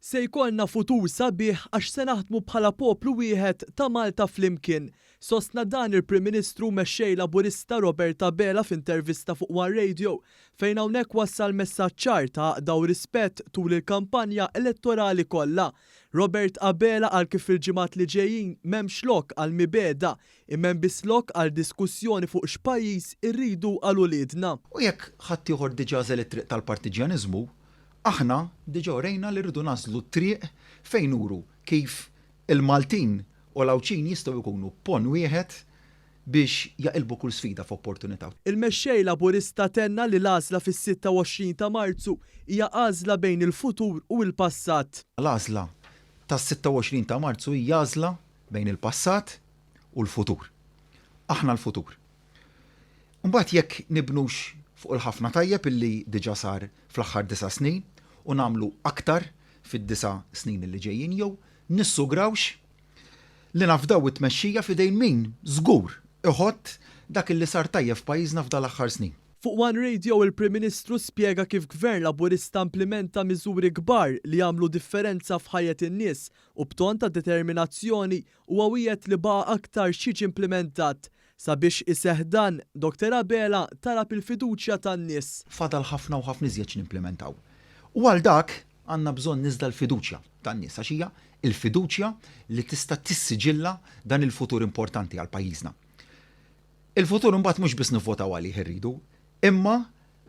Se jkollna futur sabiħ għax se naħdmu bħala poplu wieħed ta' Malta flimkien. Sostna dan il-Prim Ministru mexxej Laburista Robert Abela f'intervista fuq One Radio fejn hawnhekk wassal messaġġ ċar ta' għaqda u rispett tul il-kampanja elettorali kollha. Robert Abela għal kif il-ġimgħat li ġejjin m'hemmx lok għal mibeda imma biss lok għal diskussjoni fuq x'pajjiż irridu għal uliedna. U jekk ħadd ieħor diġà żel it-triq tal-partiġjaniżmu, aħna diġà rejna li rridu nażlu t-triq fejn nuru kif il-Maltin u l-Awċin jistgħu jkunu pon wieħed biex jaqilbu kull sfida f'opportunità. Il-mexxej Laburista tenna li l-għażla fis-26 ta' Marzu hija għażla bejn il-futur u l-passat. L-għażla tas-26 ta' Marzu hija għażla bejn il-passat u l-futur. Aħna l-futur. Mbagħad jekk nibnux fuq il-ħafna tajjeb illi diġà sar fl-aħħar 9 snin u nagħmlu aktar fid-9 snin li ġejjin jew nissugrawx li nafdaw it-tmexxija f'idejn min żgur iħodd dak illi sar tajjeb f'pajjiżna f'dal aħħar snin. Fuq One Radio il-Prim Ministru spjega kif Gvern Laburista implementa miżuri kbar li jagħmlu differenza f'ħajjet in-nies u b'ton ta' determinazzjoni u għawiet li baqa' aktar xiġi implementat. Sabiex iseħħ dan, Dr. Abela talab il-fiduċja tan-nies. Fadal ħafna u ħafna iżjed nimplementaw. U għal dak għandna bżonn niżda l-fiduċja tan-nies għax hija il-fiduċja li tista' tissiġilla dan il-futur importanti għal pajjiżna. Il-futur imbagħad mhux biss nivvotaw għalih irridu, imma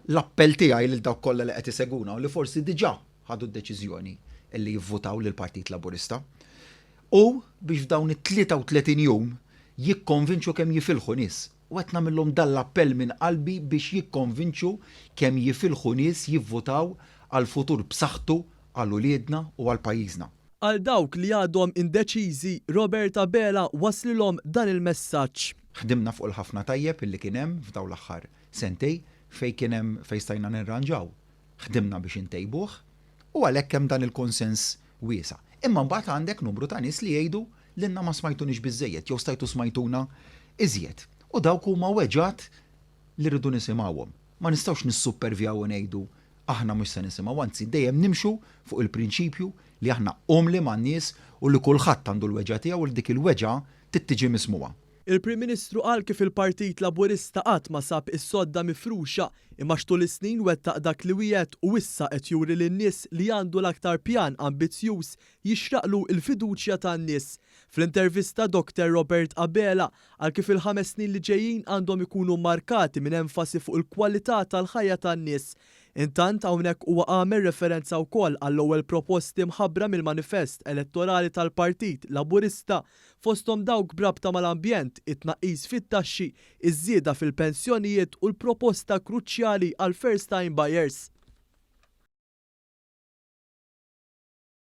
l-appell tiegħi lil dawk kollha li qed iseguna u li forsi diġà ħadu d-deċiżjoni li jivvotaw lil Partit Laburista. U biex f'dawn it-33 jum jikkonvinċu kemm jifilħu nies. U qed nagħmilhom dan l-appell minn qalbi biex jikkonvinċu kemm jifilħu nies jivvotaw għal futur b'saħħtu għal uliedna u għal pajjiżna. Għal dawk li għadhom indeċiżi, Robert Abela waslilhom dan il-messaġġ. Ħdimna fuq il-ħafna tajjeb illi kien hemm f'daw l-aħħar sentej fejn kien hemm fejn stajna nirranġaw. Ħdimna biex intejbuh u għalhekk hemm dan il-konsens wiesa'. Imma mbagħad għandek numru ta' nies li jgħidu l-inna ma smajtunix biżejjed jew stajtu smajtuna iżjed. U dawk huma weġġat li rridu nisimgħuhom. Ma nistgħux nissuppervjaw u ngħidu aħna mhux se nisimgħu, anzi dejjem nimxu fuq il-prinċipju li aħna omli man-nies u li kulħadd għandu l-weġġa tiegħu u dik il-weġġa tittiġi mismuha. Il-Prim Ministru qal kif il-Partit Laburista qatt ma sab is-sodda mifruxa imma xtul is-snin wettaq dak li wiegħed u issa qed juri lin-nies li għandu l-aktar pjan ambizzjuż jixraqlu l-fiduċja tan-nies. Fl-intervista Dr. Robert Abela għal kif il-5 snin li ġejjin għandhom ikunu markati minn enfasi fuq il-kwalità tal-ħajja tan-nies. Intant hawnhekk huwa għamel referenza wkoll għall-ewwel proposti mħabbra mill-manifest elettorali tal-Partit Laburista fosthom dawk brabta mal-ambjent, it-tnaqqis fit-taxxi, iż-żieda fil-pensjonijiet u l-proposta kruċjali għal first time buyers.